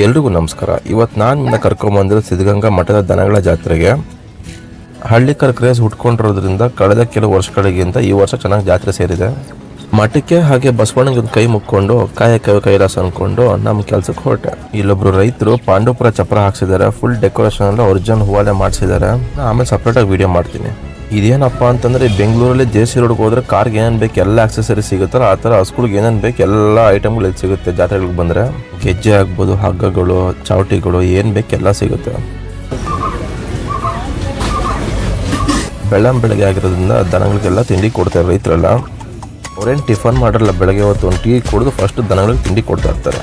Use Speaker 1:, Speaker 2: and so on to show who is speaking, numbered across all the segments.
Speaker 1: ಎಲ್ರಿಗೂ ನಮಸ್ಕಾರ. ಇವತ್ತು ನಾನು ನಿನ್ನ ಕರ್ಕೊಂಬಂದಿರೋ ಸಿದ್ಧಗಂಗಾ ಮಠದ ದನಗಳ ಜಾತ್ರೆಗೆ. ಹಳ್ಳಿಕರ್ ಕ್ರೇಜ್ ಹುಟ್ಕೊಂಡಿರೋದ್ರಿಂದ ಕಳೆದ ಕೆಲವು ವರ್ಷಗಳಿಗಿಂತ ಈ ವರ್ಷ ಚೆನ್ನಾಗಿ ಜಾತ್ರೆ ಸೇರಿದೆ. ಮಠಕ್ಕೆ ಹಾಗೆ ಬಸವಣ್ಣಗೆ ಒಂದು ಕೈ ಮುಕ್ಕೊಂಡು ಕಾಯಕ ಕೈಲಾಸ ಅಂದ್ಕೊಂಡು ನಮ್ಮ ಕೆಲ್ಸಕ್ಕೆ ಹೊರಟೆ. ಇಲ್ಲೊಬ್ರು ರೈತರು ಪಾಂಡವಪುರ ಚಪ್ರ ಹಾಕ್ಸಿದ್ದಾರೆ. ಫುಲ್ ಡೆಕೋರೇಷನ್ ಎಲ್ಲ ಒರಿಜಿನಲ್ ಹೂವಾಲೆ ಮಾಡಿಸಿದ್ದಾರೆ. ಆಮೇಲೆ ಸಪ್ರೇಟಾಗಿ ವಿಡಿಯೋ ಮಾಡ್ತೀನಿ. ಇದೇನಪ್ಪ ಅಂತಂದರೆ ಬೆಂಗಳೂರಲ್ಲಿ JC ರೋಡ್ಗೆ ಹೋದ್ರೆ ಕಾರ್ಗೆ ಏನೇನು ಬೇಕು ಎಲ್ಲ ಆಕ್ಸೆಸರಿ ಸಿಗುತ್ತಲ್ಲ, ಆ ಥರ ಹಸುಗಳಿಗೆ ಏನೇನು ಬೇಕು ಎಲ್ಲ ಐಟಮ್ಗಳು ಇಲ್ಲಿ ಸಿಗುತ್ತೆ. ಜಾತ್ರೆಗಳಿಗೆ ಬಂದರೆ ಗೆಜ್ಜೆ ಆಗ್ಬೋದು, ಹಗ್ಗಗಳು, ಚಾವಟಿಗಳು, ಏನು ಬೇಕು ಎಲ್ಲ ಸಿಗುತ್ತೆ. ಬೆಳಗ್ಗೆ ಆಗಿರೋದ್ರಿಂದ ದನಗಳಿಗೆಲ್ಲ ತಿಂಡಿ ಕೊಡ್ತಾರೆ ರೈತರೆಲ್ಲ. ಅವ್ರೇನು ಟಿಫನ್ ಮಾಡಿರಲ್ಲ, ಬೆಳಗ್ಗೆ ಹೊತ್ತು ಒಂದು ಟೀ ಕುಡಿದು ಫಸ್ಟ್ ದನಗಳಿಗೆ ತಿಂಡಿ ಕೊಡ್ತಾ ಇರ್ತಾರೆ.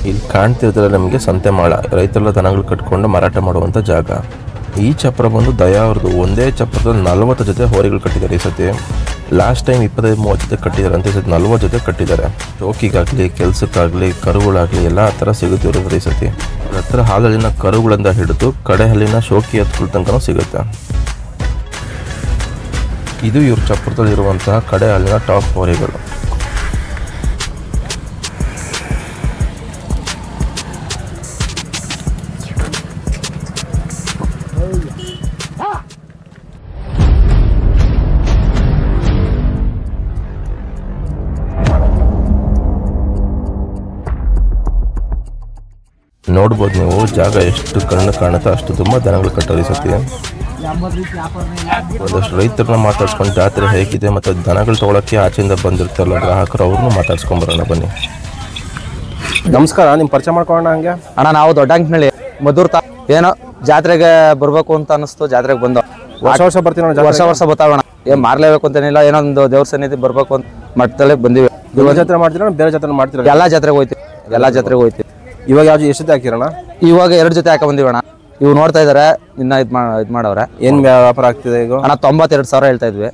Speaker 1: ಇಲ್ಲಿ ಕಾಣ್ತಿರ್ತಾರೆ ನಮಗೆ ಸಂತೆ ಮಾಳ. ರೈತರೆಲ್ಲ ದನಗಳು ಕಟ್ಕೊಂಡು ಮಾರಾಟ ಮಾಡುವಂಥ ಜಾಗ. ಈ ಚಪ್ರ ಬಂದು ದಯಾ ಅವ್ರದ್ದು. ಒಂದೇ ಚಪ್ರದಲ್ಲಿ 40 ಜೊತೆ ಹೋರಿಗಳು ಕಟ್ಟಿದ್ದಾರೆ ಈ ಸತಿ. ಲಾಸ್ಟ್ ಟೈಮ್ 25-30 ಜೊತೆ ಕಟ್ಟಿದ್ದಾರೆ ಅಂತ. ಈ ಸತಿ 40 ಜೊತೆ ಕಟ್ಟಿದ್ದಾರೆ. ಟೋಕಿಗಾಗಲಿ, ಕೆಲಸಕ್ಕಾಗಲಿ, ಕರುಗಳಾಗಲಿ ಎಲ್ಲ ಆ ಥರ ಸಿಗುತ್ತೆ ಇವ್ರ ಈ ಸತಿ. ಅವ್ರ ಹತ್ರ ಹಾಲಲ್ಲಿನ ಕರುಗಳಿಂದ ಹಿಡಿದು ಕಡೆ ಹಲ್ಲಿನ ಶೋಕಿ ಎತ್ಕೊಳ್ ತನಕ ಸಿಗುತ್ತೆ. ಇದು ಇವ್ರ ಚಪ್ರದಲ್ಲಿರುವಂತಹ ಕಡೆ ಹಲ್ಲಿನ ಟಾಪ್ ಹೋರಿಗಳು. ನೋಡ್ಬೋದು ನೀವು, ಜಾಗ ಎಷ್ಟು ಕಣ್ಣು ಕಾಣುತ್ತೆ ಅಷ್ಟು ತುಂಬ ದನಗಳು ಕಟ್ಟೋದು ಈ ಸತಿ. ಒಂದಷ್ಟು ರೈತರನ್ನ ಮಾತಾಡ್ಸ್ಕೊಂಡು ಜಾತ್ರೆ ಹೇಗಿದೆ ಮತ್ತು ದನಗಳು ತೊಗೊಳಕ್ಕೆ ಆಚೆಯಿಂದ ಬಂದಿರ್ತಾರಲ್ಲ ಗ್ರಾಹಕರು, ಅವ್ರನ್ನೂ ಮಾತಾಡ್ಸ್ಕೊಂಬರೋಣ ಬನ್ನಿ. ನಮಸ್ಕಾರ, ನಿಮ್ಮ ಪರಿಚಯ ಮಾಡ್ಕೊಳ್ಳೋಣ. ಹಂಗೆ
Speaker 2: ಅಣ್ಣ, ನಾವು ದೊಡ್ಡಂಕನಳ್ಳಿ ಮಧುರ್ ಏನೋ ಜಾತ್ರೆಗೆ ಬರ್ಬೇಕು ಅಂತ ಅನಿಸ್ತು. ಜಾತ್ರೆಗೆ ಬಂದು
Speaker 1: ವರ್ಷ ಬರ್ತೀವಿ.
Speaker 2: ವರ್ಷ ಬರ್ತಾವಣ್ಣ. ಏನ್ ಮಾರ್ಲೇಬೇಕು ಅಂತೇನಿಲ್ಲ, ಏನೋ ಒಂದು ದೇವ್ರ ಸನ್ನಿಧಿ ಬರ್ಬೇಕು ಅಂತ ಮಟ್ಟದಲ್ಲೇ ಬಂದಿವಿ.
Speaker 1: ಜಾತ್ರೆ ಮಾಡ್ತೀರಾ, ಬೇರೆ ಜಾತ್ರೆ ಮಾಡ್ತೀರಾ?
Speaker 2: ಎಲ್ಲಾ ಜಾತ್ರೆಗೆ ಹೋಯ್ತಿವಿ, ಎಲ್ಲಾ ಜಾತ್ರೆಗೆ ಹೋಯ್ತಿವಿ.
Speaker 1: ಇವಾಗ ಯಾವ್ದು ಎಷ್ಟು ಜೊತೆ ಹಾಕಿರೋಣ?
Speaker 2: ಇವಾಗ 2 ಜೊತೆ ಹಾಕ ಬಂದಿವಣ್ಣ. ಇವ್ ನೋಡ್ತಾ ಇದಾರೆ, ಇನ್ನ ಇದ್ ಮಾಡವ್ರೆ.
Speaker 1: ಏನ್ ವ್ಯಾಪಾರ ಆಗ್ತಿದೆ ಈಗ?
Speaker 2: ಅಣ್ಣ 92,000 ಹೇಳ್ತಾ ಇದ್ವಿ.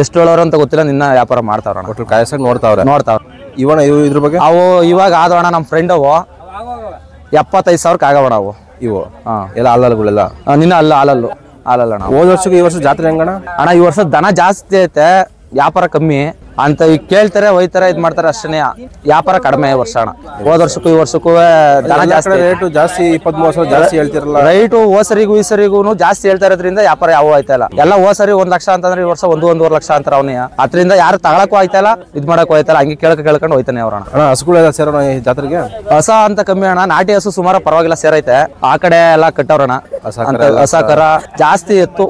Speaker 2: ಎಷ್ಟು ಹೇಳೋರು ಅಂತ ಗೊತ್ತಿಲ್ಲ, ನಿನ್ನ ವ್ಯಾಪಾರ ಮಾಡ್ತಾವ್ರಣ.
Speaker 1: ಒಟ್ಟು ಕಾಯಸಾಗಿ ನೋಡ್ತಾವ್ರೆ.
Speaker 2: ಇವಣ
Speaker 1: ಇದ್ರ ಬಗ್ಗೆ
Speaker 2: ಅವು ಇವಾಗ ಆದವಣ ನಮ್ಮ ಫ್ರೆಂಡ್ ಅವು 75,000 ಆಗವಣ ಅವು.
Speaker 1: ಇವು ಎಲ್ಲ ಹಾಲಲ್ಗಳೆಲ್ಲ
Speaker 2: ನಿನ್ನ ಹಾಲಲ್ಲು ಅಣ್ಣ.
Speaker 1: ಹೋದ ವರ್ಷಕ್ಕೆ ಈ ವರ್ಷ ಜಾತ್ರೆ ಹೆಂಗಣ?
Speaker 2: ಅಣ್ಣ ಈ ವರ್ಷ ದನ ಜಾಸ್ತಿ ಐತೆ, ವ್ಯಾಪಾರ ಕಮ್ಮಿ ಅಂತ. ಈಗ ಕೇಳ್ತಾರೆ, ಒಯ್ತಾರೆ, ಇದ್ ಮಾಡ್ತಾರೆ ಅಷ್ಟೇ. ವ್ಯಾಪಾರ ಕಡಿಮೆ ವರ್ಷ ಅಣ್ಣ. ಹೋದ ವರ್ಷಕ್ಕೂ ಈ ವರ್ಷಕ್ಕೂ ದನ ಜಾಸ್ತಿ.
Speaker 1: ರೇಟು ಜಾಸ್ತಿ, 23,000 ಜಾಸ್ತಿ ಹೇಳ್ತಿರಲ್ಲ.
Speaker 2: ರೈಟು ಓಸರಿಗೂ ಈ ಸರಿಗೂ ಜಾಸ್ತಿ ಹೇಳ್ತಾ ಇರೋದ್ರಿಂದ ವ್ಯಾಪಾರ ಯಾವ ಆಯ್ತಲ್ಲ. ಎಲ್ಲ ಓಸರಿ 1 ಲಕ್ಷ ಅಂತಂದ್ರೆ ಈ ವರ್ಷ 1-1.5 ಲಕ್ಷ ಅಂತಾರೆ ಅವನೇ. ಅದ್ರಿಂದ ಯಾರು ತಗೊಳಕ್ಕೂ ಆಯ್ತಲ್ಲ, ಇದ್ ಮಾಡಕ್ಕೂ ಆಯ್ತಲ್ಲ. ಹಂಗೆ ಕೇಳ್ಕೊಂಡು ಹೋಯ್ತಾನೆ ಅವ್ರಣ್ಣ.
Speaker 1: ಅಣ್ಣ ಹಸುಗಳೆಲ್ಲ ಸೇರೋಣ ಈ ಜಾತ್ರೆಗೆ?
Speaker 2: ಹಸ ಅಂತ ಕಮ್ಮಿ ಅಣ್ಣ, ನಾಟಿ ಹಸು ಸುಮಾರು ಪರವಾಗಿಲ್ಲ ಸೇರೈತೆ. ಆ ಕಡೆ ಎಲ್ಲ ಕಟ್ಟವ್ರಣ. ಹಸ ಕರ ಜಾಸ್ತಿ ಎತ್ತು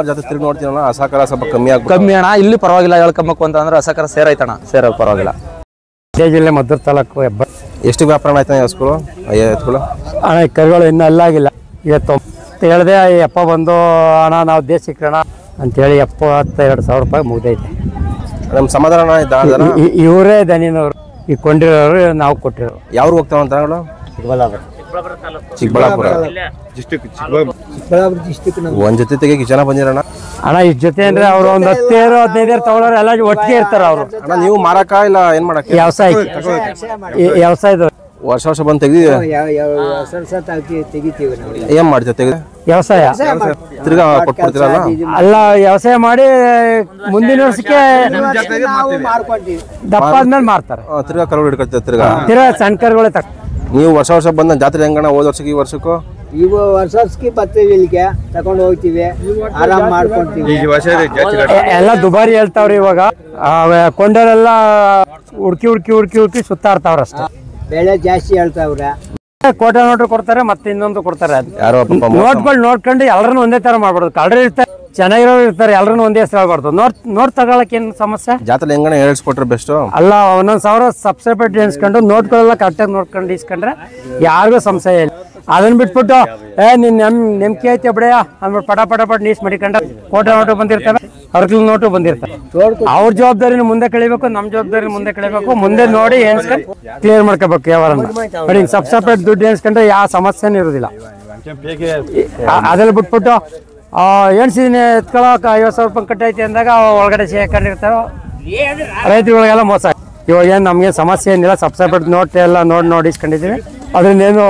Speaker 1: ಜಾತ್ರೆ ತಿರುಗಿ ನೋಡ್ತೀವಣ್ಣ. ಹಸ ಕರ ಸ್ವಲ್ಪ ಕಮ್ಮಿ
Speaker 2: ಅಣ್ಣ. ಇಲ್ಲಿ ಪರವಾಗಿಲ್ಲ ಹೇಳ್ಕೊಂಬೇಕು ಅಂತಂದ್ರೆ ಹಸ ಕರ ಸೇರೈತಣ್ಣ, ಸೇರ ಪರವಾಗಿಲ್ಲ.
Speaker 3: ಜಿಲ್ಲೆ ಮದ್ದೂರು ತಾಲೂಕು ಹೆಬ್ಬ.
Speaker 1: ಎಷ್ಟು ವ್ಯಾಪಾರ ಆಯ್ತಾನೆ ಹಸುಗಳು ಎತ್ತುಗಳು?
Speaker 3: ಅಣ್ಣ ಕರುಗಳು ಇನ್ನೂ ಅಲ್ಲಾಗಿಲ್ಲ. ಇವತ್ತು ಹೇಳಿದೆ ಅಪ್ಪ ಬಂದು ಅಣ್ಣ ನಾವು ದೇಶಕ್ಕೆ ಅಂತೇಳಿ 72,000 ರೂಪಾಯಿ ಮುಗ್ದೈತೆ.
Speaker 1: ನಮ್ಮ ಸಮಾಧಾನ
Speaker 3: ಇವರೇ ದನಿನವರು, ಈಗ ಕೊಂಡಿರೋರು, ನಾವು ಕೊಟ್ಟಿರೋರು.
Speaker 1: ಯಾವ್ರು ಹೋಗ್ತಾವ ದನಗಳು? ಚಿಕ್ಕಬಳ್ಳಾಪುರ ಒಂದ್ ಜೊತೆ ತೆಗಿಯಕ್ಕೆ ಜನ ಬಂದಿರೋಣ.
Speaker 3: ಅಣ್ಣ ಇಷ್ಟ ಜೊತೆ ಅಂದ್ರೆ ಅವ್ರು ಒಂದು 10-15 ತಗೊಳ್ಳೋರು ಎಲ್ಲ ಒಟ್ಟಿಗೆ ಇರ್ತಾರ ಅವ್ರು.
Speaker 1: ಅಣ್ಣ ನೀವು ಮಾರಕ ಇಲ್ಲ ಏನ್ ಮಾಡಕ್ಕೆ?
Speaker 3: ವ್ಯವಸಾಯದ
Speaker 1: ವರ್ಷ ಬಂದು ತೆಗ್ದಿ ಏನ್ ಮಾಡ್ತೀವಿ? ತೆಗ್ದು
Speaker 3: ವ್ಯವಸಾಯ
Speaker 1: ತಿರ್ಗಾ ಕೊಟ್ಬಿಡ್ತೀರಲ್ಲ?
Speaker 3: ಅಲ್ಲ, ವ್ಯವಸಾಯ ಮಾಡಿ ಮುಂದಿನ ವರ್ಷಕ್ಕೆ ದಪ್ಪ ಆದ್ಮೇಲೆ ಮಾರ್ತಾರೆ.
Speaker 1: ತಿರ್ಗಾ ಕರು ಹಿಡ್ಕೊಳ್ತೀವಿ. ತಿರ್ಗಾ
Speaker 3: ಸಣ್ಣ ಕರುಗಳೇ
Speaker 1: ನೀವು ವರ್ಷ ಬಂದ ಜಾತ್ರೆ ಹೆಂಗಣ? ಹೋದ ವರ್ಷಕ್ಕೆ ಈ ವರ್ಷಕ್ಕೂ?
Speaker 4: ಈಗ ವರ್ಷಕ್ಕೆ ಬರ್ತೀವಿ, ಇಲ್ಲಿಗೆ ತಗೊಂಡು ಹೋಗ್ತೀವಿ, ಆರಾಮ್ ಮಾಡ್ಕೊಂತೀವಿ.
Speaker 3: ಎಲ್ಲ ದುಬಾರಿ ಹೇಳ್ತಾವ್ರಿ ಇವಾಗ. ಕೊಂಡರೆಲ್ಲ ಹುಡ್ಕಿ ಸುತ್ತಾಡ್ತಾವ್ರ ಅಷ್ಟೇ.
Speaker 4: ಬೆಳೆ ಜಾಸ್ತಿ ಹೇಳ್ತಾವ್ರೆ.
Speaker 3: ಕೋಟೆ ನೋಟ್ರು ಕೊಡ್ತಾರೆ, ಮತ್ತೆ ಇನ್ನೊಂದು ಕೊಡ್ತಾರೆ. ನೋಟ್ಗಳು ನೋಡ್ಕೊಂಡು ಎಲ್ಲರನ್ನು ಒಂದೇ ತರ ಮಾಡ್ಬಾರ್ದು. ಕಳ್ರು ಇರ್ತಾರೆ, ಚೆನ್ನಾಗಿರೋರು ಇರ್ತಾರೆ, ಎಲ್ಲರನ್ನು ಒಂದೇ ಹೆಸರು ಹೇಳ್ಬಾರ್ದು. ನೋಟ್ ತಗೊಳಕ್ ಏನ್ ಸಮಸ್ಯೆ?
Speaker 1: ಜಾತ್ರೆ ಹೆಂಗಣ ಹೇಳಿಸ್ಕೊಟ್ರೆ ಬೆಸ್ಟ್
Speaker 3: ಅಲ್ಲ. 1,000 ಸಬ್ಸೆಪರೇಟ್ ಎಣಿಸ್ಕೊಂಡು ನೋಟ್ಗಳೆಲ್ಲ ಕರೆಕ್ಟಾಗಿ ನೋಡ್ಕೊಂಡು ಇಸ್ಕೊಂಡ್ರೆ ಯಾರಿಗೂ ಸಮಸ್ಯೆ ಇಲ್ಲ. ಅದನ್ನ ಬಿಟ್ಬಿಟ್ಟು ನೀನ್ ನೆಮ್ಕಿ ಐತೆ ಬಿಡೆಯ ಅಂದ್ಬಿಟ್ಟು ಪಟ ನೀಸ್ ಮಡಿಕೊಂಡ್ರೆ ಕೋಟೆ ನೋಟು ಬಂದಿರ್ತವೆ, ಅರ್ಕಲ್ ನೋಟು ಬಂದಿರ್ತವೆ. ಅವ್ರ ಜವಾಬ್ದಾರಿನ ಮುಂದೆ ಕಳಿಬೇಕು, ನಮ್ ಜವಾಬ್ದಾರಿನ ಮುಂದೆ ಕಳಿಬೇಕು. ಮುಂದೆ ನೋಡಿ ಎಣಿಸ್ಕೊಂಡು ಕ್ಲಿಯರ್ ಮಾಡ್ಕೋಬೇಕು ವ್ಯವಹಾರನ. ನೋಡಿ ಸಬ್ಸೆಪರೇಟ್ ದುಡ್ಡು ಎಣಿಸ್ಕೊಂಡ್ರೆ ಯಾವ ಸಮಸ್ಯೆನೂ ಇರೋದಿಲ್ಲ. ಅದೆಲ್ಲ ಬಿಟ್ಬಿಟ್ಟು ಎಣ್ಸಿದೀನಿ ಎತ್ಕೊಳಕ್ 50,000 ರೂಪಾಯಿ ಕಟ್ಟೈತಿ ಅಂದಾಗ ಒಳಗಡೆ ಸೇರ್ಕೊಂಡಿರ್ತಾವ ರೈತರುಗಳಿಗೆಲ್ಲ ಮೋಸ. ಇವಾಗ ಏನು ನಮಗೆ ಸಮಸ್ಯೆ ಏನಿಲ್ಲ, ಸಬ್ಸೆಪರೇಟ್ ನೋಟ್ ಎಲ್ಲ ನೋಡಿ ಇಸ್ಕೊಂಡಿದ್ದೀವಿ. ಅದ್ರನ್ನೇನು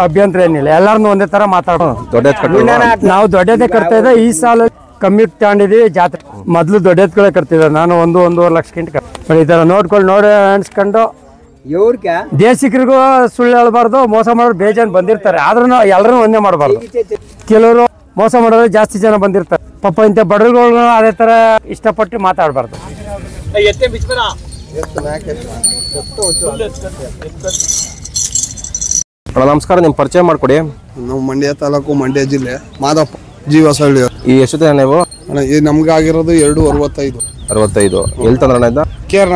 Speaker 3: ಅಭ್ಯಂತರ ಏನಿಲ್ಲ, ಎಲ್ಲಾರನ್ನು ಒಂದೇ ತರ ಮಾತಾಡೋಣ.
Speaker 1: ದೊಡ್ಡ ಎತ್ತು ಕಟ್ಟಲ್ವಾ?
Speaker 3: ನಾವು ದೊಡ್ಡದೇ ಕಟ್ತಾ ಇದ್ದೆ, ಈ ಸಾಲ ಕಮ್ಮಿ ತಗೊಂಡಿದೀವಿ ಜಾತ್ರೆ. ಮೊದ್ಲು ದೊಡ್ಡ ಎತ್ತುಗಳೇ ಕಟ್ತಿದ್ದೆ ನಾನು, 1-1.5 ಲಕ್ಷಕ್ಕಿಂತ ಈ ತರ ನೋಡಿ ಅನ್ಸ್ಕೊಂಡು
Speaker 4: ಇವ್ರಿಗೆ
Speaker 3: ದೇಶಿಕರಿಗೂ ಸುಳ್ಳು ಹೇಳ್ಬಾರ್ದು, ಮೋಸ ಮಾಡೋರು ಬೇಜಾನ್ ಬಂದಿರ್ತಾರೆ, ಆದ್ರೂ ಎಲ್ಲರೂ ಒಂದೇ ಮಾಡಬಾರ್ದು. ಕೆಲವರು ಮೋಸ ಮಾಡೋರು ಜಾಸ್ತಿ ಜನ ಬಂದಿರ್ತಾರೆ. ಪಾಪ ಇಂಥ ಬಡವರುಗಳು ಅದೇ ತರ ಇಷ್ಟಪಟ್ಟು ಮಾತಾಡಬಾರ್ದು.
Speaker 1: ನಮಸ್ಕಾರ, ನಿಮ್ಮ ಪರಿಚಯ ಮಾಡ್ಕೊಡಿ.
Speaker 5: ನಾವು ಮಂಡ್ಯ ತಾಲೂಕು, ಮಂಡ್ಯ ಜಿಲ್ಲೆ, ಮಾದಪ್ಪ ಜೀವಸಳ್ಳಿ.
Speaker 1: ಈ ಎಷ್ಟು ನೀವು
Speaker 5: ಈ ನಮ್ಗೆ ಆಗಿರೋದು 2.65.
Speaker 1: 65. ಎಲ್ಲಿ ತಂದ್ರಣ್ಣ ಇದ್ದ? KR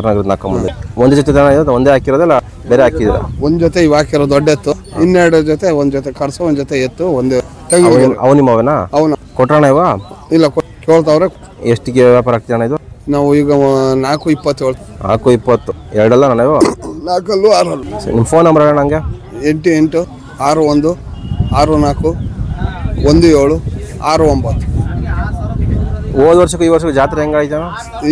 Speaker 1: ನಗರದ ಹಾಕೊಂಬಂದೆ. ಒಂದು ಜೊತೆ ದನ ಇದೆ, ಒಂದೇ ಹಾಕಿರೋದಲ್ಲ ಬೇರೆ ಹಾಕಿದ್ರ?
Speaker 5: ಒಂದ್ ಜೊತೆ ಇವ್ ಹಾಕಿರೋ ದೊಡ್ಡ ಎತ್ತು, 12 ಜೊತೆ, ಒಂದ್ ಜೊತೆ ಕರ್ಸು, ಒಂದ್ ಜೊತೆ ಎತ್ತು, ಒಂದೇ
Speaker 1: ಅವು ನಿಮ್ಮವೇನಾ?
Speaker 5: ಅವನ
Speaker 1: ಕೊಟ್ರಣ ಇವ?
Speaker 5: ಇಲ್ಲ, ಕೇಳ್ತಾವ್ರೆ.
Speaker 1: ಎಷ್ಟಿಗೆ ವ್ಯಾಪಾರ ಆಗ್ತಿದಣ್ಣ ಇದು?
Speaker 5: ನಾವು ಈಗ 4.20.
Speaker 1: 4.20. ಎರಡಲ್ಲ ನಾನು ಇವು?
Speaker 5: 4 6.
Speaker 1: ನಿಮ್ಮ ಫೋನ್ ನಂಬರ್ ಹೇಳ ನಂಗೆ.
Speaker 5: 88 61 64 17 69.
Speaker 1: ಹೋದ ವರ್ಷಕ್ಕೂ ಈ ವರ್ಷಕ್ಕೂ ಜಾತ್ರೆ ಹೆಂಗಾಯ್ತು?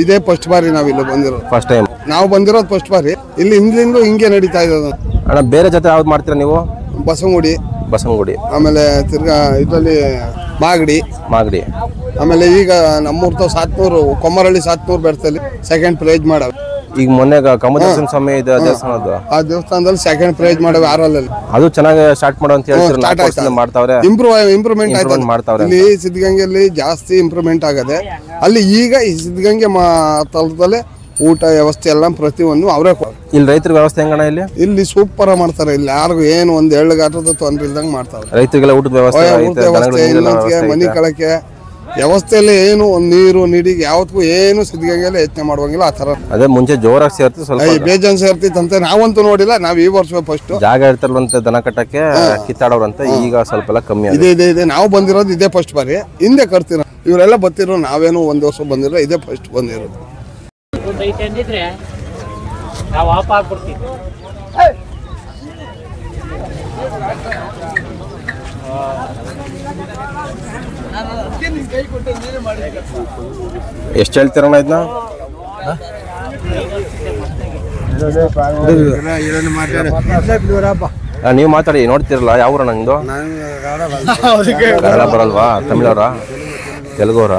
Speaker 5: ಇದೇ ಫಸ್ಟ್ ಬಾರಿ ನಾವ್ ಇಲ್ಲಿ ಬಂದಿರೋದು.
Speaker 1: ಫಸ್ಟ್ ಟೈಮ್
Speaker 5: ನಾವು ಬಂದಿರೋದು ಫಸ್ಟ್ ಬಾರಿ. ಇಲ್ಲಿ ಹಿಂದ್ಲಿಂದ ಹಿಂಗೆ ನಡೀತಾ ಇರೋದು.
Speaker 1: ಅಣ್ಣ ಬೇರೆ ಜೊತೆ ಯಾವ್ದು ಮಾಡ್ತೀರಾ ನೀವು? ಬಸವನಗುಡಿ,
Speaker 5: ಆಮೇಲೆ ತಿರ್ಗಾ ಇದರಲ್ಲಿ ಮಾಗಡಿ, ಆಮೇಲೆ ಈಗ ನಮ್ಮೂರ್ತ 700 ಕೊಮ್ಮರಳ್ಳಿ 700 ಬೆಡ್ತಲ್ಲಿ ಸೆಕೆಂಡ್ ಪ್ರೈಜ್ ಮಾಡವೆ.
Speaker 1: ಈಗ ಮೊನ್ನೆ ಕಮಲದರ್ಶನ ಸ್ವಾಮಿ ಇದೆ ದೇವಸ್ಥಾನದ್ದು,
Speaker 5: ಆ ದೇವಸ್ಥಾನದಲ್ಲಿ ಸೆಕೆಂಡ್ ಪ್ರೈಜ್ ಮಾಡವೆ 6
Speaker 1: ಅದು ಚೆನ್ನಾಗಿ ಸ್ಟಾರ್ಟ್ ಮಾಡೋ ಅಂತ ಹೇಳ್ತಾರೆ. ಮಾಡ್ತಾವ್ರೆ,
Speaker 5: ಇಂಪ್ರೂವ್ಮೆಂಟ್
Speaker 1: ಮಾಡ್ತಾವ್ರೆ.
Speaker 5: ಇಲ್ಲಿ ಸಿದ್ಧಗಂಗೆಯಲ್ಲಿ ಜಾಸ್ತಿ ಇಂಪ್ರೂವ್ಮೆಂಟ್ ಆಗದೆ. ಅಲ್ಲಿ ಈಗ ಈ ಸಿದ್ಧಗಂಗೆ ತಲದಲ್ಲಿ ಊಟ ವ್ಯವಸ್ಥೆ ಎಲ್ಲ ಪ್ರತಿಯೊಂದು ಅವರೇ.
Speaker 1: ಇಲ್ಲಿ ರೈತರ ವ್ಯವಸ್ಥೆ ಹೆಂಗಣ್ಣ? ಇಲ್ಲಿ
Speaker 5: ಸೂಪರ್ ಮಾಡ್ತಾರೆ. ಇಲ್ಲಿ ಯಾರಿಗೂ ಏನು ಒಂದ್ ಎಳ್ಳುಗಾಟದ ತೊಂದ್ರೆ ಇಲ್ದಂಗೆ ಮಾಡ್ತಾರೆ.
Speaker 1: ರೈತರಿಗೆಲ್ಲ ಊಟದ ವ್ಯವಸ್ಥೆ,
Speaker 5: ಮನಿ ಕಳಕೆ ವ್ಯವಸ್ಥೆಯಲ್ಲಿ ಏನು ಒಂದ್ ನೀರು ನೀಡಿಗೆ ಯಾವತ್ತೂ ಏನು ಸಿದ್ಧಗಂಗೆಲ್ಲ ಯತ್ನೆ ಮಾಡುವಂಗಿಲ್ಲ. ಆ ತರ
Speaker 1: ಅದೇ ಮುಂಚೆ ಜೋರಾಗಿ ಸೇರ್ತಿ, ಸ್ವಲ್ಪ
Speaker 5: ಬೇಜಾನ್ ಸೇರ್ತಿತ್ತಂತೆ. ನಾವಂತೂ ನೋಡಿಲ್ಲ, ನಾವ್ ಈ ವರ್ಷ ಫಸ್ಟ್
Speaker 1: ಜಾಗ ಇರ್ತಾರಂತೆ ದನ ಕಟ್ಟಕ್ಕೆ ಕಿತ್ತಾಡೋರಂತೆ. ಈಗ ಸ್ವಲ್ಪ ಎಲ್ಲ ಕಮ್ಮಿ
Speaker 5: ಇದೆ. ನಾವು ಬಂದಿರೋದು ಇದೇ ಫಸ್ಟ್ ಬಾರಿ. ಹಿಂದೆ ಕಟ್ತಿರೋ ಇವರೆಲ್ಲ ಬರ್ತಿರೋ, ನಾವೇನು ಒಂದ್ ವರ್ಷ ಬಂದಿರೋ, ಇದೇ ಫಸ್ಟ್ ಬಂದಿರೋದು.
Speaker 1: ಎಷ್ಟು ಹೇಳ್ತೀರಣ್ಣ ಇದನ್ನ? ನೀವು ಮಾತಾಡಿ, ನೋಡ್ತಿರಲ್ಲ. ಯಾವ ಊರಣ್ಣ ನಿಂದು? ಕನ್ನಡ ಬರಲ್ವಾ? ತಮಿಳವ್ರ, ತೆಲುಗವ್ರ?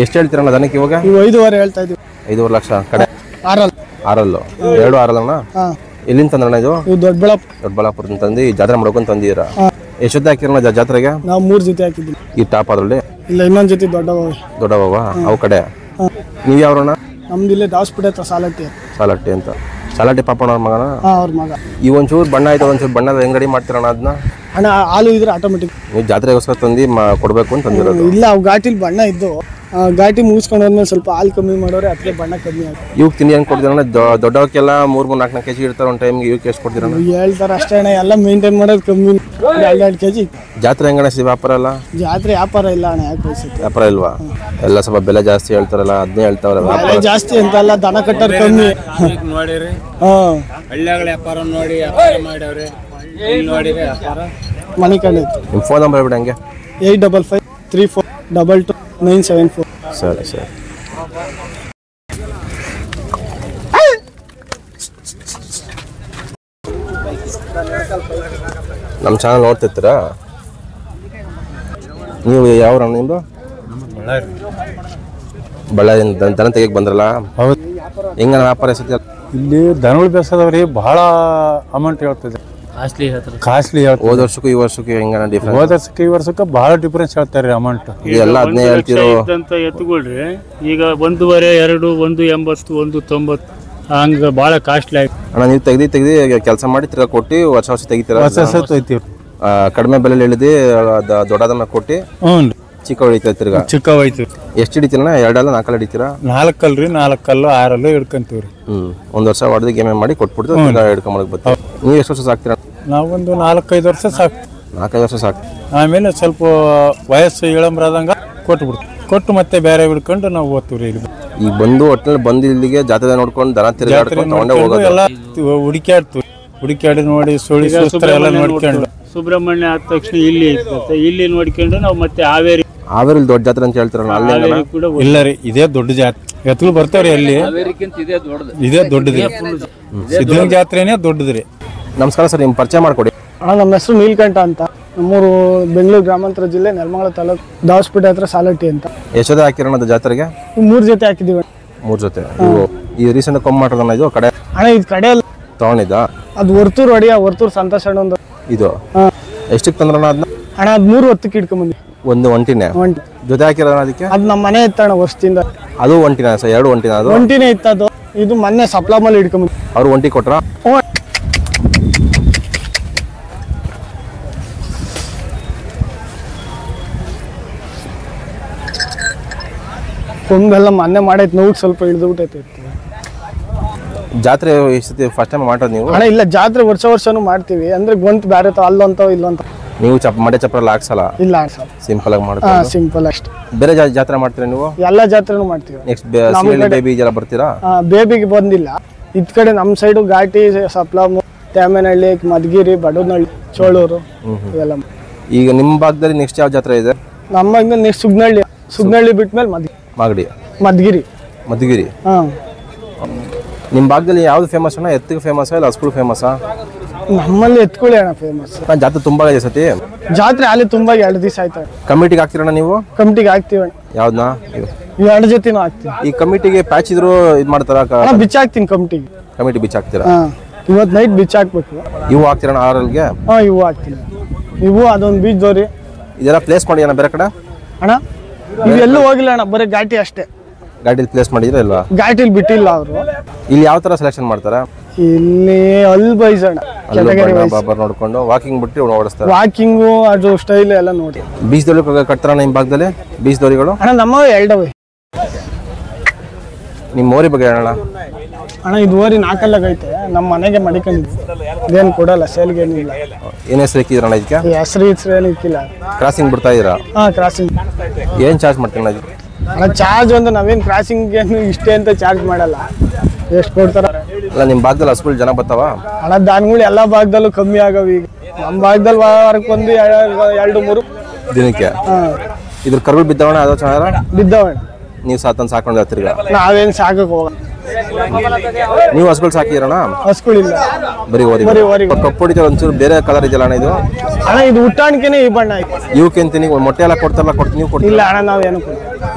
Speaker 1: ಎಷ್ಟು ಹೇಳ್ತೀರಣ್ಣ ದನಕ್ಕೆ ಇವಾಗ?
Speaker 4: 5.5 ಹೇಳ್ತಾ ಇದೀವಿ.
Speaker 1: 5.5 ಲಕ್ಷ ಕಡೆ 6 2 6 ಎಲ್ಲಿಂದ ತಂದ್ರಣ್ಣ ಇದು? ದೊಡ್ಡಬಳ್ಳಾಪುರದಿಂದ ತಂದು ಜಾತ್ರೆ ಮಾಡ್ಕೊಂಡ್ ತಂದಿರ. ಎಷ್ಟೊತ್ತೆ ಹಾಕಿರಣ್ಣ ಜಾತ್ರೆಗೆ?
Speaker 4: ನಾವು 3 ಜೊತೆ ಹಾಕಿದ್ವಿ.
Speaker 1: ಈ ಟಾಪ್ ಅದ್ರಲ್ಲಿ
Speaker 4: ಇಲ್ಲ, ಇನ್ನೊಂದ್ ಜೊತೆ
Speaker 1: ದೊಡ್ಡವ ಅವು ಕಡೆ. ನೀವ್ ಯಾವ್ರಣ್ಣ?
Speaker 4: ನಮ್ದು ಇಲ್ಲೇ ದಾಸ್ಪೇಟೆ ಹತ್ರ ಸಾಲಟ್ಟಿ
Speaker 1: ಅಂತ. ಸಾಲಟ್ಟಿ ಪಾಪಣ್ಣವ್ರ ಮಗನ?
Speaker 4: ಅವ್ರ ಮಗ.
Speaker 1: ಈ ಒಂಚೂರು ಬಣ್ಣ ಆಯ್ತು, ಒಂಚೂರು ಬಣ್ಣದ ಹೆಂಗ್ ರೆಡಿ ಮಾಡ್ತೀರಣ್ಣ ಅದನ್ನ?
Speaker 4: ಅಣ್ಣ ಹಾಲು ಇದ್ರೆ ಆಟೋಮೆಟಿಕ್.
Speaker 1: ನೀವು ಜಾತ್ರೆಗೋಸ್ಕರ ತಂದು ಕೊಡ್ಬೇಕು ಅಂತ ತಂದಿರೋದು?
Speaker 4: ಇಲ್ಲ, ಅವು ಘಾಟಿಲಿ ಬಣ್ಣ ಇದ್ದು, ಘಾಟಿ ಮುಗಿಸ್ಕೊಂಡು ಹೋದ್ಮೇಲೆ ಸ್ವಲ್ಪ ಹಾಲು ಕಮ್ಮಿ ಮಾಡೋರೆ, ಅದಕ್ಕೆ ಬಣ್ಣ ಕಮ್ಮಿ ಆಗುತ್ತೆ.
Speaker 1: ಇವಾಗ ತಿಂಡಿ ಹೆಂಗ್ ಕೊಡ್ತೀರಣ್ಣ? ದೊಡ್ಡವಕ್ಕೆಲ್ಲ 3-4 ಕೆಜಿ ಇರ್ತಾರೆ ಒಂದು ಟೈಮ್ಗೆ. ಇವಕ್ಕೆ ಎಷ್ಟು ಕೊಡ್ತೀರಣ್ಣ?
Speaker 4: ಹೇಳ್ತಾರೆ ಅಷ್ಟೇ ಅಣ್ಣ, ಎಲ್ಲ ಮೇಂಟೈನ್ ಮಾಡೋದು ಕಮ್ಮಿ. 2 ಕೆಜಿ.
Speaker 1: ಜಾತ್ರೆ ಹೆಂಗಣ್ಣ ವ್ಯಾಪಾರ ಅಲ್ಲ?
Speaker 4: ಜಾತ್ರೆ ವ್ಯಾಪಾರ ಇಲ್ಲ ಅಣ್ಣ, ಯಾಕೆ ಬಯಸುತ್ತೆ?
Speaker 1: ವ್ಯಾಪಾರ ಇಲ್ವಾ? ಎಲ್ಲ ಸ್ವಲ್ಪ ಬೆಲೆ ಜಾಸ್ತಿ ಹೇಳ್ತಾರಲ್ಲ, ಅದನ್ನೇ ಹೇಳ್ತಾವ್ರೆ.
Speaker 4: ಬೆಲೆ ಜಾಸ್ತಿ ಅಂತ ಅಲ್ಲ, ದನ ಕಟ್ಟೋರು ಕಮ್ಮಿ.
Speaker 6: ನೋಡಿರಿ ಹಳ್ಳಿಗಳ ವ್ಯಾಪಾರ ನೋಡಿ ಮಾಡ್ಯಾವ್ರಿ. ನೋಡಿರಿ ವ್ಯಾಪಾರ
Speaker 4: ಮನೆ ಕಂಡೈತಿ.
Speaker 1: ನಿಮ್ಮ ಫೋನ್ ನಂಬರ್ ಹೇಳ್ಬಿಡಿ ಹಂಗೆ.
Speaker 4: 855 3422 974.
Speaker 1: ಸರಿ. ನಮ್ಮ ಚಾನಲ್ ನೋಡ್ತಿರ್ತೀರಾ ನೀವು? ಯಾವ ನಿಮ್ದು? ಬಳ್ಳಾರಿಯಿಂದ ದನ ತೆಗಿಯಕ್ಕೆ ಬಂದ್ರಲ್ಲ?
Speaker 7: ಹೌದು.
Speaker 1: ಹೆಂಗ ವ್ಯಾಪಾರ ಎಸತಿ?
Speaker 7: ಇಲ್ಲಿ ದನಗಳು ಬೇಸದವ್ರಿ ಬಹಳ ಅಮೌಂಟ್ ಹೇಳ್ತಿದೆ, ಕಾಸ್ಟ್ಲಿ ಹೇಳ್ತಾರೆ.
Speaker 1: ಹೋದ ವರ್ಷಕ್ಕೂ ಈ ವರ್ಷಕ್ಕೂ ಹೆಂಗ ಡಿಫ್ರೆನ್ಸ್?
Speaker 7: ಹೋದ ವರ್ಷಕ್ಕೆ ಈ ವರ್ಷಕ್ಕೆ ಬಹಳ ಡಿಫ್ರೆನ್ಸ್ ಹೇಳ್ತಾರೆ ಅಮೌಂಟ್.
Speaker 1: ಎಲ್ಲ ಅದನ್ನೇ ಹೇಳ್ತಿರೋ
Speaker 8: ಎತ್ತುಗೊಳ್ರಿ. ಈಗ 1.5 2 1.80 1.90 ಹಂಗ ಬಹಳ ಕಾಸ್ಟ್ಲಿ ಆಯ್ತು
Speaker 1: ಅಣ್ಣ. ನೀವು ತೆಗ್ದಿ ಕೆಲಸ ಮಾಡಿ ತಿರ್ಗಾ ಕೊಟ್ಟು ವರ್ಷ ತೆಗಿತೀರ?
Speaker 7: ಹೊಸ
Speaker 1: ಕಡಿಮೆ ಬೆಲೆ ಇಳಿದಿ ದೊಡ್ಡದನ್ನ ಕೊಟ್ಟು ಚಿಕ್ಕ ಹಿಡಿತೀರ ತಿರ್ಗಾ?
Speaker 7: ಚಿಕ್ಕ ಹೋಯ್ತು.
Speaker 1: ಎಷ್ಟು ಹಿಡಿತೀರಣ್ಣ? 2 4 ಹಿಡಿತೀರಾ?
Speaker 7: 4 ಅಲ್ರಿ, 4 6 ಹಿಡ್ಕೊಂತೀವ್ರಿ.
Speaker 1: ಒಂದ್ ವರ್ಷ ಹೊಡೆದು ಗೇಮೆ ಮಾಡಿ ಕೊಟ್ಬಿಡ್ತು, ಹಿಡ್ಕೊಂಬಳಕ್ ಬರ್ತೀವಿ. ನೀವು ಎಷ್ಟು ವರ್ಷ ಸಾಕ್ತೀರ?
Speaker 7: ನಾವೊಂದು 4-5 ವರ್ಷ ಸಾಕು.
Speaker 1: 4-5 ವರ್ಷ ಸಾಕು.
Speaker 7: ಆಮೇಲೆ ಸ್ವಲ್ಪ ವಯಸ್ಸು ಇಳಂಬ್ರಾದಂಗ ಕೊಟ್ಟು ಮತ್ತೆ ಬೇರೆ ಹಿಡ್ಕೊಂಡು ನಾವು ಓದ್ತೀವ್ರಿ. ಇಲ್ಲಿ
Speaker 1: ಈಗ ಬಂದು ಒಟ್ಟಿನಲ್ಲಿ ಬಂದು ಇಲ್ಲಿಗೆ ಜಾತ್ರೆ ನೋಡ್ಕೊಂಡು ದನ ತಿರುಗಾಡ್ಕೊಂಡು ತಗೊಂಡೇ ಹೋಗೋದು.
Speaker 7: ಎಲ್ಲ ಹುಡುಕ್ಯಾಡಿ ನೋಡಿ ಸುಳಿ ಎಲ್ಲ ನೋಡ್ಕೊಂಡು
Speaker 8: ಸುಬ್ರಹ್ಮಣ್ಯ ಆದ ತಕ್ಷಣ ಇಲ್ಲಿ ಇರ್ತದೆ. ಇಲ್ಲಿ ನೋಡ್ಕೊಂಡು ನಾವು ಮತ್ತೆ ಹಾವೇರಿ
Speaker 1: ದೊಡ್ಡ ಜಾತ್ರೆ ಅಂತ ಹೇಳ್ತಾರಲ್ಲ, ಅಲ್ಲಿ
Speaker 8: ಕೂಡ
Speaker 7: ಇಲ್ಲ ರೀ, ಇದೇ ದೊಡ್ಡ ಜಾತ್ರೆ. ಎತ್ತುಗಳು ಬರ್ತಾವ್ರಿ ಅಲ್ಲಿ, ಇದೇ ದೊಡ್ಡದ್ರಿ. ಸಿದ್ಧಗಂಗೆ ಜಾತ್ರೆನೇ ದೊಡ್ಡದ್ರಿ.
Speaker 1: ನಮಸ್ಕಾರ ಸರ್, ನಿಮ್ಮ ಪರಿಚಯ ಮಾಡಿಕೊಡಿ.
Speaker 9: ನಮ್ಮ ಹೆಸರು ನೀಲ್ಕಂಠ ಅಂತ. ನಮ್ಮೂರು ಬೆಂಗಳೂರು ಗ್ರಾಮಾಂತರ ಜಿಲ್ಲೆ ನೆಲಮಂಗಲ ತಾಲೂಕು ದಾವಸ್ಪೇಟೆ ಹತ್ರ ಸಾಲಟ್ಟಿ ಅಂತ.
Speaker 1: ಯಶೋಧ ಹಾಕಿರೋಣ ಜಾತ್ರೆಗೆ?
Speaker 9: 3 ಜೊತೆ ಹಾಕಿದೀವಿ.
Speaker 1: 3 ಜೊತೆ. ಈ ರೀಸೆಂಟ್ ಕೊಂಬ ಮಾಡೋದನ್ನ ಇದು ಕಡೆ
Speaker 9: ಅಣ್ಣ ಇದು ಕಡೆ
Speaker 1: ತಗೊಂಡಿದ್ದ?
Speaker 9: ಅದು ಹೊರ್ತೂರು ಹೊಡಿಯ ಹೊರ್ತೂರು ಸಂತೋಷ ಅಣ್ಣ ಒಂದು.
Speaker 1: ಇದು ಎಷ್ಟಕ್ಕೆ ತಂದ್ರಣ್ಣ ಅದನ್ನ?
Speaker 9: ಅಣ್ಣ ಅದು 3 ಹೊತ್ತಿಗೆ ಇಟ್ಕೊಂಬಂದಿ.
Speaker 1: ಒಂದು ಒಂಟಿನೇ ಜೊತೆ ಹಾಕಿರೋಣ ಅದಕ್ಕೆ?
Speaker 9: ಅದು ನಮ್ಮ ಮನೆ ಇತ್ತಣ್ಣ ವರ್ಷದಿಂದ.
Speaker 1: ಅದು ಒಂಟಿನ ಸರ್? 2 ಒಂಟಿನ? ಅದು
Speaker 9: ಒಂಟಿನೇ ಇತ್ತದು. ಇದು ಮೊನ್ನೆ ಸಪ್ಲಾಮಲ್ಲಿ ಹಿಡ್ಕೊಂಬಂದಿ.
Speaker 1: ಅವ್ರು ಒಂಟಿ ಕೊಟ್ರ?
Speaker 9: ಕೊಂಬೆಲ್ಲ ಮೊನ್ನೆ ಮಾಡೈತೆ, ನೋವು ಸ್ವಲ್ಪ ಹಿಡಿದುಬಿಟ್ಟೈತೆ.
Speaker 1: ಜಾತ್ರೆ ಎಷ್ಟು ಫಸ್ಟ್ ಟೈಮ್ ಮಾಡೋದು ನೀವು?
Speaker 9: ಅಣ್ಣ ಇಲ್ಲ, ಜಾತ್ರೆ ವರ್ಷನೂ ಮಾಡ್ತೀವಿ. ಅಂದ್ರೆ ಗೊಂತು ಬೇರೆ ಅಲ್ಲಂತವ ಇಲ್ಲಂತ.
Speaker 1: ನೀವು ಮಡೆ ಚಪ್ಪರ ಹಾಕ್ಸಲ್ಲ?
Speaker 9: ಇಲ್ಲ ಸರ್,
Speaker 1: ಸಿಂಪಲ್ ಆಗಿ ಮಾಡ್ತೀರಾ?
Speaker 9: ಸಿಂಪಲ್ ಅಷ್ಟೇ.
Speaker 1: ಬೇರೆ ಜಾತ್ರೆ ಮಾಡ್ತೀರಾ ನೀವು?
Speaker 9: ಎಲ್ಲ ಜಾತ್ರೆನೂ ಮಾಡ್ತೀವಿ.
Speaker 1: ನೆಕ್ಸ್ಟ್ ಬೇಬಿ ಎಲ್ಲ ಬರ್ತೀರಾ?
Speaker 9: ಬೇಬಿಗೆ ಬಂದಿಲ್ಲ. ಇದ್ ಕಡೆ ನಮ್ಮ ಸೈಡು ಘಾಟಿ, ಸಪ್ಲಾಮು, ತ್ಯಾಮೇನಹಳ್ಳಿ, ಮಧುಗಿರಿ, ಬಡವನಹಳ್ಳಿ, ಚೋಳೂರು ಇವೆಲ್ಲ.
Speaker 1: ಈಗ ನಿಮ್ಮ ಭಾಗದಲ್ಲಿ ನೆಕ್ಸ್ಟ್ ಯಾವ ಜಾತ್ರೆ ಇದೆ?
Speaker 9: ನಮ್ಮ ನೆಕ್ಸ್ಟ್ ಸುಗ್ನಹಳ್ಳಿ ಬಿಟ್ಮೇಲೆ
Speaker 1: ಮಾಗಡಿ, ಮಧುಗಿರಿ. ನಿಮ್ಮ ಭಾಗದಲ್ಲಿ ಯಾವ್ದು ಫೇಮಸ್ ಅಣ್ಣ? ಎತ್ತಿಗೆ ಫೇಮಸ್ ಇಲ್ಲ ಹಸ್ಗಳು ಫೇಮಸಾ?
Speaker 9: ನಮ್ಮಲ್ಲಿ ಎತ್ಕೊಳ್ಳಿ ಅಣ್ಣ ಫೇಮಸ್.
Speaker 1: ಜಾತ್ರೆ ತುಂಬಾ ಇದೆ ಸತಿ.
Speaker 9: ಜಾತ್ರೆ ಅಲ್ಲಿ ತುಂಬಾ 2 ದಿವಸ ಆಯ್ತು.
Speaker 1: ಕಮಿಟಿಗೆ ಹಾಕ್ತಿರಣ್ಣ ನೀವು?
Speaker 9: ಕಮಿಟಿಗೆ ಹಾಕ್ತೀವಿ.
Speaker 1: ಯಾವ್ದನ್ನ?
Speaker 9: 2 ಜೊತೆನೂ ಹಾಕ್ತೀವಿ.
Speaker 1: ಈ ಕಮಿಟಿಗೆ ಪ್ಯಾಚ್ ಇದ್ರು ಇದು ಮಾಡ್ತಾರ?
Speaker 9: ಬಿಚ್ಚ ಹಾಕ್ತೀನಿ ಕಮಿಟಿಗೆ.
Speaker 1: ಕಮಿಟಿ ಬಿಚ್ಚ ಹಾಕ್ತೀರಾ?
Speaker 9: ಇವತ್ತು ನೈಟ್ ಬಿಚ್ಚ ಹಾಕ್ಬೇಕು.
Speaker 1: ಇವು ಹಾಕ್ತಿರಣ್ಣ ಆರಲ್ಗೆ?
Speaker 9: ಇವು ಹಾಕ್ತೀನಿ. ಇವು ಅದೊಂದು ಬೀಚ್ ದೋರಿ.
Speaker 1: ಇದೆಲ್ಲ ಪ್ಲೇಸ್ ಮಾಡಿ ಅಣ್ಣ ಬೇರೆ ಕಡೆ?
Speaker 9: ಅಣ್ಣ ಇವೆಲ್ಲೂ ಹೋಗಿಲ್ಲ ಅಣ್ಣ, ಬರೀ ಘಾಟಿ ಅಷ್ಟೇ.
Speaker 1: ಗಾಡಿಲಿ ಪ್ಲೇಸ್ ಮಾಡಿದ್ರೆ ಇಲ್ವಾ?
Speaker 9: ಘಾಟಿಲಿ ಬಿಟ್ಟಿಲ್ಲ ಅವರು.
Speaker 1: ಇಲ್ಲಿ ಯಾವ ತರ ಸೆಲೆಕ್ಷನ್ ಮಾಡ್ತಾರ?
Speaker 9: ಇಲ್ಲಿ ಅಲ್ಲಿ ಬೈಸ್ ಅಣ್ಣ,
Speaker 1: ನೋಡ್ಕೊಂಡು ವಾಕಿಂಗ್ ಬಿಟ್ಟು ಓಡಿಸ್ತಾರೆ.
Speaker 9: ವಾಕಿಂಗು ಅದು ಸ್ಟೈಲ್ ಎಲ್ಲ ನೋಡಿ.
Speaker 1: ಬೀಚ್ ದೋರಿ ಕಟ್ತಾರ ನಿಮ್ಮ ಭಾಗದಲ್ಲಿ? ಬೀಚ್ ದೋರಿಗಳು
Speaker 9: ಅಣ್ಣ ನಮ್ಮ 2
Speaker 1: ನಿಮ್ಮ ಮೋರಿ ಬಗ್ಗೆ ಹೇಳೋಣ
Speaker 9: ಅಣ್ಣ. ಇದು ಓರಿ 4 ಅಲ್ಲಾಗೈತೆ. ನಮ್ಮ ಮನೆಗೆ ಮಡಿಕೊಂಡಿದ್ವಿ. ಇದೇನು ಕೊಡಲ್ಲ, ಸೇಲ್ಗೆ ಏನಿಲ್ಲ.
Speaker 1: ಏನ್ ಹೆಸರು ಇಕ್ಕಿದ್ರಣ್ಣ ಇದಕ್ಕೆ?
Speaker 9: ಹೆಸರು ಏನು ಇಕ್ಕಿಲ್ಲ.
Speaker 1: ಕ್ರಾಸಿಂಗ್ ಬಿಡ್ತಾ ಇದೀರಾ?
Speaker 9: ಕ್ರಾಸಿಂಗ್.
Speaker 1: ಏನ್ ಚಾರ್ಜ್ ಮಾಡ್ತೀರಾ
Speaker 9: ಅಣ್ಣ? ಚಾರ್ಜ್ ಒಂದು ನಾವೇನು ಕ್ರಾಸಿಂಗ್ ಏನು ಇಷ್ಟೇ ಅಂತ ಚಾರ್ಜ್ ಮಾಡಲ್ಲ. ಎಷ್ಟು ಕೊಡ್ತಾರ?
Speaker 1: ಅಲ್ಲ ನಿಮ್ಮ ಭಾಗದಲ್ಲಿ ಹಸುಗಳು ಜನ ಬರ್ತಾವ?
Speaker 9: ಅಣ್ಣ ದಾನ್ಗಳು ಎಲ್ಲ ಭಾಗದಲ್ಲೂ ಕಮ್ಮಿ ಆಗವ. ಈಗ ನಮ್ಮ ಭಾಗದಲ್ಲಿ ವಾರಕ್ಕೆ ಒಂದು 2-3
Speaker 1: ದಿನಕ್ಕೆ. ಇದ್ರ ಕರುಗಳು ಬಿದ್ದವಣ? ಅದು ಚೆನ್ನಾಗ
Speaker 9: ಬಿದ್ದವಣ.
Speaker 1: ನೀವು ಸಾಕೊಂಡು ಜಾತ್ರೆಗ?
Speaker 9: ನಾವೇನು ಸಾಕಕ್ಕೆ ಹೋಗ.
Speaker 1: ನೀವು ಹಸುಗಳು ಸಾಕಿರಣ?
Speaker 9: ಹಸುಗಳಿಲ್ಲ,
Speaker 1: ಬರೀ ಕಪ್ಪು ಹೊಡಿತಾರೆ. ಒಂಚೂರು ಬೇರೆ ಕಲರ್ ಇದೆಯಲ್ಲ ಅಣ್ಣ ಇದು?
Speaker 9: ಅಣ್ಣ ಇದು ಹುಟ್ಟಾಣಿಕೆನೆ ಈ ಬಣ್ಣ.
Speaker 1: ಇವಕ್ಕೇಂತೀನಿ ಮೊಟ್ಟೆ ಎಲ್ಲ ಕೊಡ್ತಾರಲ್ಲ, ನೀವು ಕೊಡ್ತೀವಿ?
Speaker 9: ಇಲ್ಲ ಅಣ್ಣ, ನಾವೇನು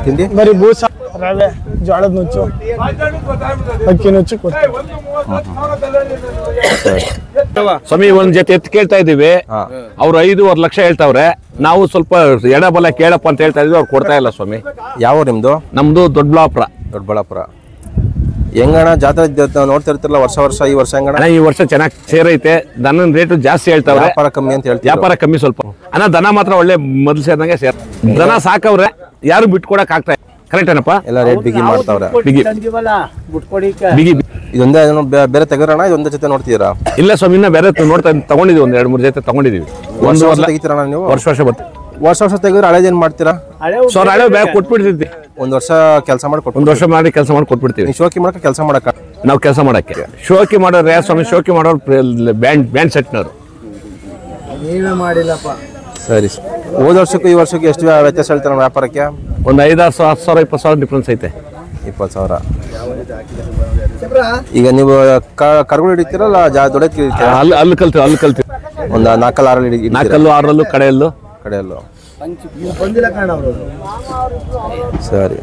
Speaker 1: ತಿಂಡಿ
Speaker 9: ಬರೀ ಬೂಸ, ರವೆ, ಜೋಳದ ನುಚ್ಚು, ಅಕ್ಕಿ ನುಚ್ಚು ಕೊಡ್ತೀವಿ.
Speaker 10: ಸ್ವಾಮಿ ಒಂದ್ ಜೊತೆ ಎತ್ತು ಕೇಳ್ತಾ ಇದೀವಿ. ಅವ್ರು 5.5 ಲಕ್ಷ ಹೇಳ್ತಾವ್ರೆ. ನಾವು ಸ್ವಲ್ಪ ಎಡಬಲ ಕೇಳಪ್ಪ ಅಂತ ಹೇಳ್ತಾ ಇದೀವಿ. ಅವ್ರು ಕೊಡ್ತಾ ಇಲ್ಲ ಸ್ವಾಮಿ.
Speaker 1: ಯಾವ ನಿಮ್ದು?
Speaker 10: ನಮ್ದು
Speaker 1: ದೊಡ್ಡಬಳ್ಳಾಪುರ. ಹೆಂಗಣ್ಣ ಜಾತ್ರೆ ನೋಡ್ತಾ ಇರ್ತಿರಲ್ಲ ವರ್ಷ? ಈ ವರ್ಷ ಹೆಂಗಣ್ಣ?
Speaker 10: ಈ ವರ್ಷ ಚೆನ್ನಾಗಿ ಸೇರೈತೆ. ದನದ ರೇಟು ಜಾಸ್ತಿ ಹೇಳ್ತಾವ್ರೆ.
Speaker 1: ವ್ಯಾಪಾರ ಕಮ್ಮಿ ಅಂತ ಹೇಳ್ತೀವಿ.
Speaker 10: ವ್ಯಾಪಾರ ಕಮ್ಮಿ ಸ್ವಲ್ಪ. ಅಣ್ಣ ದನ ಮಾತ್ರ ಒಳ್ಳೆ ಮೊದಲು ಸೇರಿದಂಗೆ ದನ ಸಾಕವ್ರೆ. ಯಾರು ಬಿಟ್ಕೊಡಕ್ ಆಗ್ತಾ ಕರೆಕ್ಟ್ ಏನಪ್ಪ?
Speaker 1: ಎಲ್ಲ ರೇಟ್ ಬಿಗಿ ಮಾಡ್ತಾವ್ರೆ.
Speaker 10: ಬಿಗಿ
Speaker 1: ಇದೊಂದೇ ಬೇರೆ ತೆಗರಣ? ಇದೊಂದೇ ಜೊತೆ ನೋಡ್ತೀರಾ?
Speaker 10: ಇಲ್ಲ ಸ್ವಾಮಿ, ಇನ್ನ ಬೇರೆ ತಗೊಂಡಿದೀವಿ. 1-2-3 ಜೊತೆ ತಗೊಂಡಿದೀವಿ.
Speaker 1: ತೆಗಿತೀರಣ್ಣ ನೀವು?
Speaker 10: ವರ್ಷ ಬರ್ತೀವಿ.
Speaker 1: ವರ್ಷ ತೆಗೆದ್ರೆ ಹಳೇದೇನ್ ಮಾಡ್ತೀರಾ?
Speaker 10: ಹಳೆ ಬ್ಯಾಗ್ ಕೊಟ್ಬಿಡ್ತೀವಿ.
Speaker 1: 1 ವರ್ಷ ಕೆಲಸ ಮಾಡಿ
Speaker 10: 1 ವರ್ಷ ಮಾಡಿ ಕೆಲಸ ಮಾಡಿ ಕೊಟ್ಬಿಡ್ತೀವಿ.
Speaker 1: ಶೋಕಿ ಮಾಡಕ್ಕೆ ಕೆಲಸ ಮಾಡಕ್ಕ?
Speaker 10: ನಾವು ಕೆಲಸ ಮಾಡಕ್ಕೆ. ಶೋಕಿ ಮಾಡೋರು ಯಾರು ಸ್ವಾಮಿ? ಶೋಕಿ ಮಾಡೋರು ಬ್ಯಾಂಡ್ ಸೆಟ್ನವರು.
Speaker 4: ನೀವೇ ಮಾಡಿಲ್ಲಪ್ಪ.
Speaker 1: ಸರಿ. ಹೋದ ವರ್ಷಕ್ಕೂ ಈ ವರ್ಷಕ್ಕೂ ಎಷ್ಟು ವ್ಯತ್ಯಾಸ ಹೇಳ್ತಾರೆ ವ್ಯಾಪಾರಕ್ಕೆ?
Speaker 10: ಒಂದು 5,000, 10,000, 20,000 ಡಿಫ್ರೆನ್ಸ್ ಐತೆ.
Speaker 1: 20,000. ಈಗ ನೀವು ಕರುಗಳು ಹಿಡಿತೀರಲ್ಲ ದೊಡ್ಡಕ್ಕೆ?
Speaker 10: ಅಲ್ಲಿ ಕಲ್ತೀವಿ.
Speaker 1: ಒಂದು 4-6
Speaker 10: 4 6 ಕಡೆಯಲ್ಲೂ
Speaker 1: ಸರಿ.